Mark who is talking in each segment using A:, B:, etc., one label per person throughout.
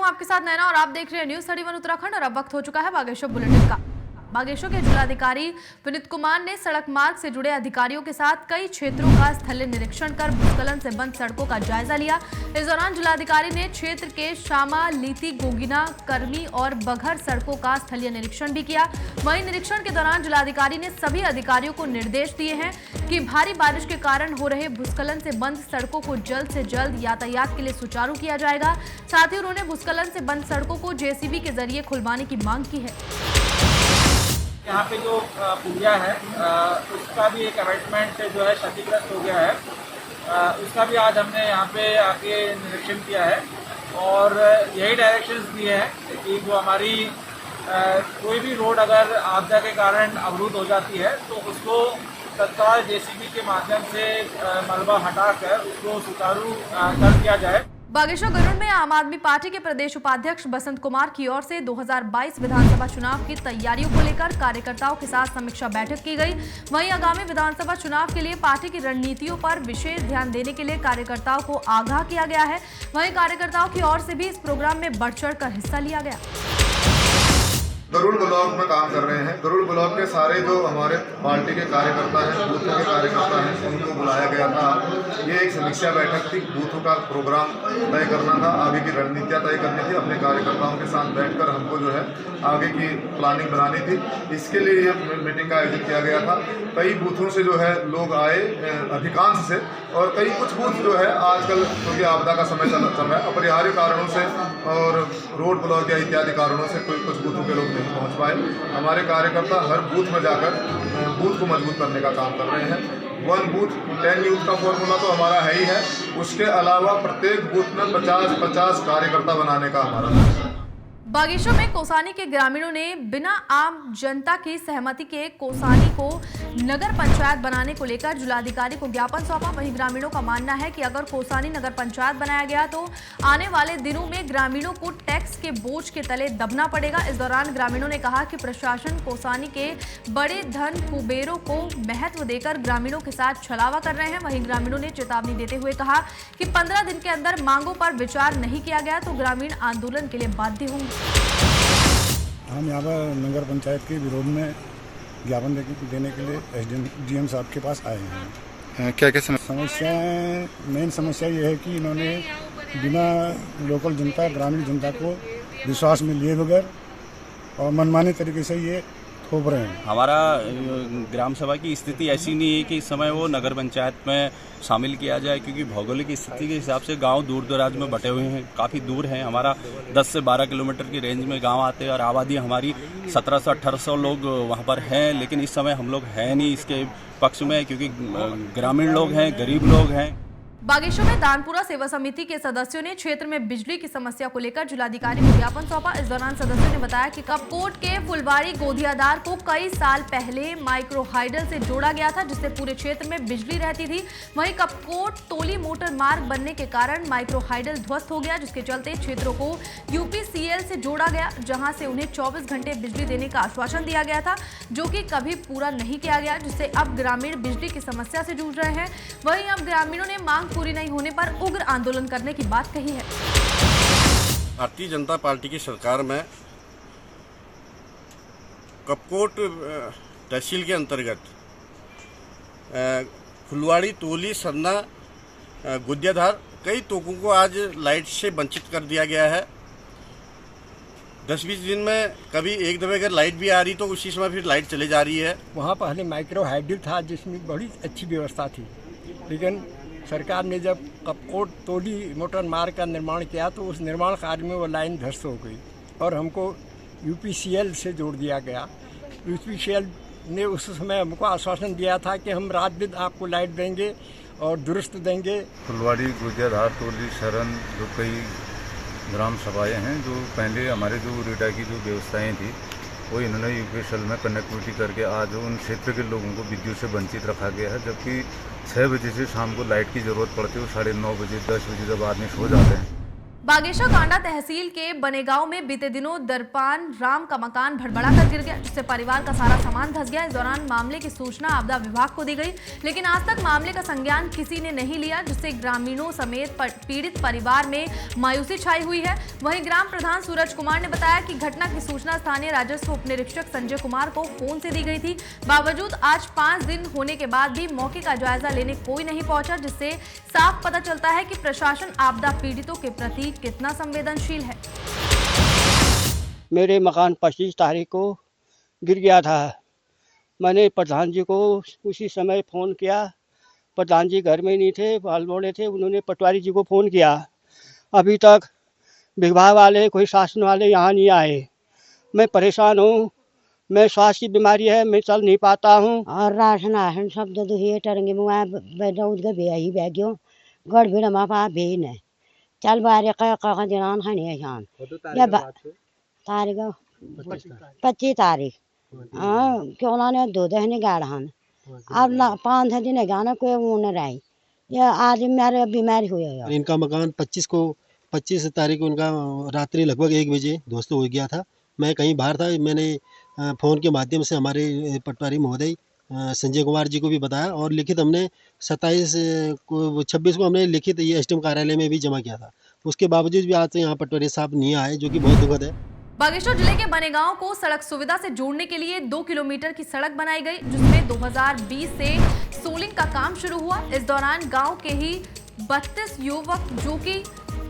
A: हूं आपके साथ नैना और आप देख रहे हैं न्यूज 31 उत्तराखंड। और अब वक्त हो चुका है बागेश्वर बुलेटिन का। बागेश्वर के जिलाधिकारी विनीत कुमार ने सड़क मार्ग से जुड़े अधिकारियों के साथ कई क्षेत्रों का स्थलीय निरीक्षण कर भूस्खलन से बंद सड़कों का जायजा लिया। इस दौरान जिलाधिकारी ने क्षेत्र के शामा, लीती, गोगिना, कर्मी और बघर सड़कों का स्थलीय निरीक्षण भी किया। वहीं निरीक्षण के दौरान जिलाधिकारी ने सभी अधिकारियों को निर्देश दिए हैं कि भारी बारिश के कारण हो रहे भूस्खलन से बंद सड़कों को जल्द से जल्द यातायात के लिए सुचारू किया जाएगा। साथ ही उन्होंने भूस्खलन से बंद सड़कों को जेसीबी के जरिए खुलवाने की मांग की है।
B: यहाँ पे जो पुलिया है उसका भी एक अमेंडमेंट जो है क्षतिग्रस्त हो गया है, उसका भी आज हमने यहाँ पे आके निरीक्षण किया है और यही डायरेक्शंस दिए हैं कि जो हमारी कोई भी रोड अगर आपदा के कारण अवरुद्ध हो जाती है तो उसको तत्काल जेसीबी के माध्यम से मलबा हटाकर उसको सुचारू कर दिया जाए।
A: बागेश्वर गरुड़ में आम आदमी पार्टी के प्रदेश उपाध्यक्ष बसंत कुमार की ओर से 2022 विधानसभा चुनाव की तैयारियों को लेकर कार्यकर्ताओं के साथ समीक्षा बैठक की गई। वहीं आगामी विधानसभा चुनाव के लिए पार्टी की रणनीतियों पर विशेष ध्यान देने के लिए कार्यकर्ताओं को आगाह किया गया है। वहीं कार्यकर्ताओं की ओर से भी इस प्रोग्राम में बढ़ चढ़ कर हिस्सा लिया गया।
C: गरुड़ ब्लॉक में काम कर रहे हैं। गरुड़ ब्लॉक के सारे जो हमारे पार्टी के कार्यकर्ता हैं, बूथों के कार्यकर्ता हैं, उनको बुलाया गया था। ये एक समीक्षा बैठक थी, बूथों का प्रोग्राम तय करना था, आगे की रणनीतियाँ तय करनी थी। अपने कार्यकर्ताओं के साथ बैठकर हमको जो है आगे की प्लानिंग बनानी थी। इसके लिए ये मीटिंग का आयोजन किया गया था। कई बूथों से जो है लोग आए, अधिकांश से, और कई कुछ बूथ जो है आजकल क्योंकि आपदा का समय चल रहा है, अपरिहार्य कारणों से और रोड ब्लॉक या इत्यादि कारणों से कुछ बूथों के लोग नहीं पहुंच पाए। हमारे कार्यकर्ता हर बूथ में जाकर बूथ को मजबूत करने का काम कर रहे हैं। 1 बूथ 10 यूथ का फॉर्मूला तो हमारा है ही है, उसके अलावा प्रत्येक बूथ में 50-50 कार्यकर्ता बनाने का हमारा है।
A: बागेश्वर में कोसानी के ग्रामीणों ने बिना आम जनता की सहमति के कोसानी को नगर पंचायत बनाने को लेकर जिलाधिकारी को ज्ञापन सौंपा। वहीं ग्रामीणों का मानना है कि अगर कोसानी नगर पंचायत बनाया गया तो आने वाले दिनों में ग्रामीणों को टैक्स के बोझ के तले दबना पड़ेगा। इस दौरान ग्रामीणों ने कहा कि प्रशासन कोसानी के बड़े धन कुबेरों को महत्व देकर ग्रामीणों के साथ छलावा कर रहे हैं। वहीं ग्रामीणों ने चेतावनी देते हुए कहा कि 15 दिन के अंदर मांगों पर विचार नहीं किया गया तो ग्रामीण आंदोलन के लिए बाध्य होंगे।
D: हम यहाँ पर नगर पंचायत के विरोध में ज्ञापन देने के लिए SDM साहब के पास आए हैं।
E: क्या क्या
D: समस्याएं? मेन समस्या ये है कि इन्होंने बिना लोकल जनता, ग्रामीण जनता को विश्वास में लिए बगैर और मनमाने तरीके से ये थोप रहे हैं।
F: हमारा ग्राम सभा की स्थिति ऐसी नहीं है कि इस समय वो नगर पंचायत में शामिल किया जाए, क्योंकि भौगोलिक स्थिति के हिसाब से गांव दूर दराज में बटे हुए हैं, काफ़ी दूर हैं। हमारा 10 से 12 किलोमीटर की रेंज में गांव आते हैं और आबादी हमारी 1700-1800 लोग वहां पर हैं। लेकिन इस समय हम लोग हैं नहीं इसके पक्ष में, क्योंकि ग्रामीण लोग हैं, गरीब लोग हैं।
A: बागेश्वर में दानपुरा सेवा समिति के सदस्यों ने क्षेत्र में बिजली की समस्या को लेकर जिलाधिकारी को ज्ञापन सौंपा। इस दौरान सदस्यों ने बताया कि कपकोट के फुलवाड़ी गोदियादार को कई साल पहले माइक्रो हाइडल से जोड़ा गया था, जिससे पूरे क्षेत्र में बिजली रहती थी। वहीं कपकोट तोली मोटर मार्ग बनने के कारण माइक्रो हाइडल ध्वस्त हो गया, जिसके चलते क्षेत्रों को UPCL से जोड़ा गया, जहां से उन्हें 24 घंटे बिजली देने का आश्वासन दिया गया था, जो कि कभी पूरा नहीं किया गया, जिससे अब ग्रामीण बिजली की समस्या से जूझ रहे हैं। वहीं अब ग्रामीणों ने मांग पूरी नहीं होने पर उग्र आंदोलन करने की बात कही है।
G: भारतीय जनता पार्टी की सरकार में कपकोट तहसील के अंतर्गत फुलवाड़ी, तोली, सन्ना, गुद्याधार कई तोकों को आज लाइट से वंचित कर दिया गया है। 10-20 दिन में कभी एक दफे अगर लाइट भी आ रही तो उसी समय फिर लाइट चले जा रही है।
H: वहाँ पहले माइक्रो हाइडल था जिसमें बड़ी अच्छी व्यवस्था थी, लेकिन सरकार ने जब कपकोट तोली मोटर मार्ग का निर्माण किया तो उस निर्माण कार्य में वो लाइन ध्वस्त हो गई और हमको UPCL से जोड़ दिया गया। UPCL ने उस समय हमको आश्वासन दिया था कि हम रात दिन आपको लाइट देंगे और दुरुस्त देंगे।
E: फुलवाड़ी, गुजियाधार, तोली, शरण जो कई ग्राम सभाएँ हैं, जो पहले हमारे जो रेडा की जो व्यवस्थाएँ थी वो इन्होंने UPCL में कनेक्टिविटी करके आज उन क्षेत्र के लोगों को विद्युत से वंचित रखा गया है। जबकि 6 बजे से शाम को लाइट की ज़रूरत पड़ती है, वो 9:30 बजे 10 बजे जब आदमी सो जाते हैं।
A: बागेश्वर कांडा तहसील के बनेगांव में बीते दिनों दरपान राम का मकान भड़बड़ाकर गिर गया, जिससे परिवार का सारा सामान धंस गया। इस दौरान मामले की सूचना आपदा विभाग को दी गई, लेकिन आज तक मामले का संज्ञान किसी ने नहीं लिया, जिससे ग्रामीणों समेत पीड़ित परिवार में मायूसी छाई हुई है। वहीं ग्राम प्रधान सूरज कुमार ने बताया कि घटना की सूचना स्थानीय राजस्व उप निरीक्षक संजय कुमार को फोन से दी गई थी। बावजूद आज 5 दिन होने के बाद भी मौके का जायजा लेने कोई नहीं पहुंचा, जिससे साफ पता चलता है कि प्रशासन आपदा पीड़ितों के प्रति कितना संवेदनशील है।
I: मेरे मकान 25 तारीख को गिर गया था। मैंने प्रधान जी को उसी समय फ़ोन किया। प्रधान जी घर में नहीं थे, बाल बोले थे। उन्होंने पटवारी जी को फ़ोन किया। अभी तक विभाग वाले, कोई शासन वाले यहाँ नहीं आए। मैं परेशान हूँ। मैं स्वास्थ्य की बीमारी है, मैं चल नहीं पाता हूँ।
J: और राशन आशन सब दे दुहिए टरंगे मुआ बेदौद के बेही बैग्यो गड़ भी रमा पा बेन है चल बारे का दिनान हने जान या तारीख 25 तारीख क्यों ना दो दहने गाड़हन अब ना 5 दिन गाना कोई वो न रही या आज मेरे बीमारी हुई है।
K: इनका मकान 25 तारीख को उनका रात्रि लगभग 1 बजे ध्वस्त हो गया था। मैं कहीं बाहर था। मैंने फ़ोन के माध्यम से हमारे पटवारी महोदय संजय कुमार जी को भी बताया और लिखित हमने 26 को हमने लिखित ये एसडीएम कार्यालय में भी जमा किया था। उसके बावजूद भी आज तो यहाँ पटवारी साहब नहीं आए, जो कि बहुत दुखद है।
A: बागेश्वर जिले के बनेगांव को सड़क सुविधा से जोड़ने के लिए 2 किलोमीटर की सड़क बनाई गई, जिसमें 2020 से सोलिंग का काम शुरू हुआ। इस दौरान गांव के ही 32 युवक जो कि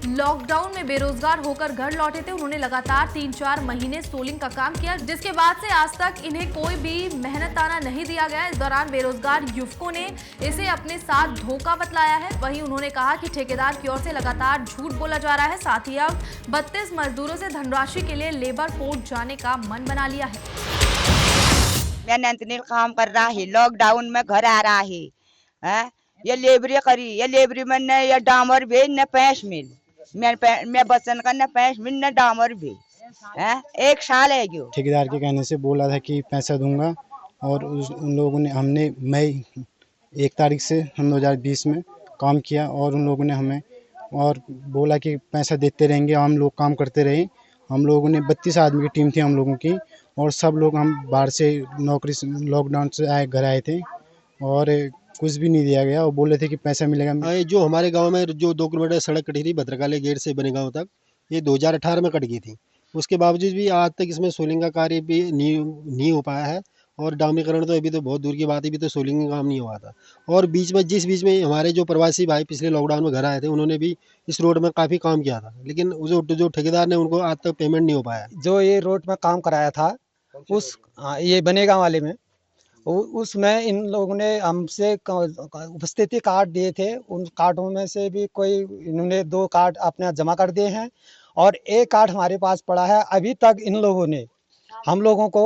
A: लॉकडाउन में बेरोजगार होकर घर लौटे थे, उन्होंने लगातार 3-4 महीने सोलिंग का काम किया, जिसके बाद से आज तक इन्हें कोई भी मेहनताना नहीं दिया गया। इस दौरान बेरोजगार युवकों ने इसे अपने साथ धोखा बतलाया है। वहीं उन्होंने कहा कि ठेकेदार की ओर से लगातार झूठ बोला जा रहा है। साथ ही अब 32 मजदूरों से धनराशि के लिए लेबर कोर्ट जाने का मन बना लिया है।
L: मैं काम कर रहा है, लॉकडाउन में घर आ रहा है, ये लेबरी करी, ये लेबरी में न ये डामर भी न पैस मिल, मैं बचन का न पैस मिल न डामर भी 1 साल है। जो
M: ठेकेदार के कहने से बोला था कि पैसा दूंगा और उन लोगों ने हमने मई 1 तारीख से हम 2020 में काम किया और उन लोगों ने हमें और बोला कि पैसा देते रहेंगे। हम लोग काम करते रहे। हम लोगों ने 32 आदमी की टीम थी हम लोगों की और सब लोग हम बाहर से नौकरी लॉकडाउन से घर आए थे और कुछ भी नहीं दिया गया और बोले थे कि पैसा मिलेगा।
K: जो हमारे गांव में जो 2 किलोमीटर सड़क कटी थी भद्रकाली गेट से बनेगांव तक, ये 2018 में कट गई थी। उसके बावजूद भी आज तक इसमें सोलिंग का कार्य भी नहीं हो पाया है और डामरीकरण तो अभी तो बहुत दूर की बात है, अभी तो सोलिंग का काम नहीं हुआ था। और जिस बीच में हमारे जो प्रवासी भाई पिछले लॉकडाउन में घर आए थे, उन्होंने भी इस रोड में काफ़ी काम किया था, लेकिन जो ठेकेदार ने उनको आज तक पेमेंट नहीं हो पाया।
N: जो ये रोड में काम कराया था ये बनेगांव वाले में, उसमें इन लोगों ने हमसे उपस्थिति कार्ड दिए थे। उन कार्डों में से भी कोई इन्होंने 2 कार्ड अपने जमा कर दिए हैं और 1 कार्ड हमारे पास पड़ा है। अभी तक इन लोगों ने हम लोगों को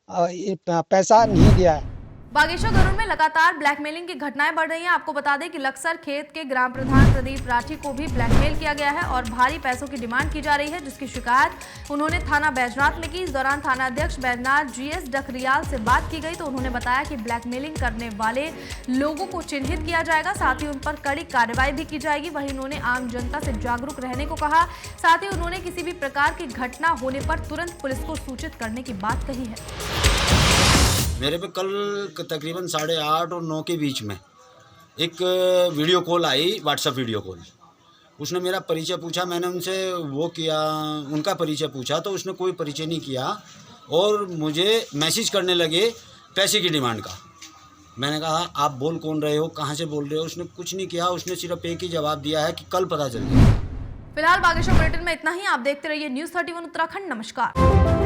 N: पैसा नहीं दिया है।
A: बागेश्वर गरुड़ में लगातार ब्लैकमेलिंग की घटनाएं बढ़ रही हैं। आपको बता दें कि लक्सर खेत के ग्राम प्रधान प्रदीप राठी को भी ब्लैकमेल किया गया है और भारी पैसों की डिमांड की जा रही है, जिसकी शिकायत उन्होंने थाना बैजनाथ में की। इस दौरान थाना अध्यक्ष बैजनाथ GS डकरियाल से बात की गई तो उन्होंने बताया कि ब्लैकमेलिंग करने वाले लोगों को चिन्हित किया जाएगा, साथ ही उन पर कड़ी कार्रवाई भी की जाएगी। वहीं उन्होंने आम जनता से जागरूक रहने को कहा। साथ ही उन्होंने किसी भी प्रकार की घटना होने पर तुरंत पुलिस को सूचित करने की बात कही है।
O: मेरे पे कल तकरीबन 8:30 और 9 के बीच में एक वीडियो कॉल आई, व्हाट्सएप वीडियो कॉल। उसने मेरा परिचय पूछा, मैंने उनसे वो किया, उनका परिचय पूछा तो उसने कोई परिचय नहीं किया और मुझे मैसेज करने लगे पैसे की डिमांड का। मैंने कहा आप बोल कौन रहे हो, कहाँ से बोल रहे हो? उसने कुछ नहीं किया, उसने सिर्फ एक ही जवाब दिया है कि कल पता चल जाएगा।
A: फिलहाल बागेश्वर बुलेटिन में इतना ही। आप देखते रहिए News 31 उत्तराखंड। नमस्कार।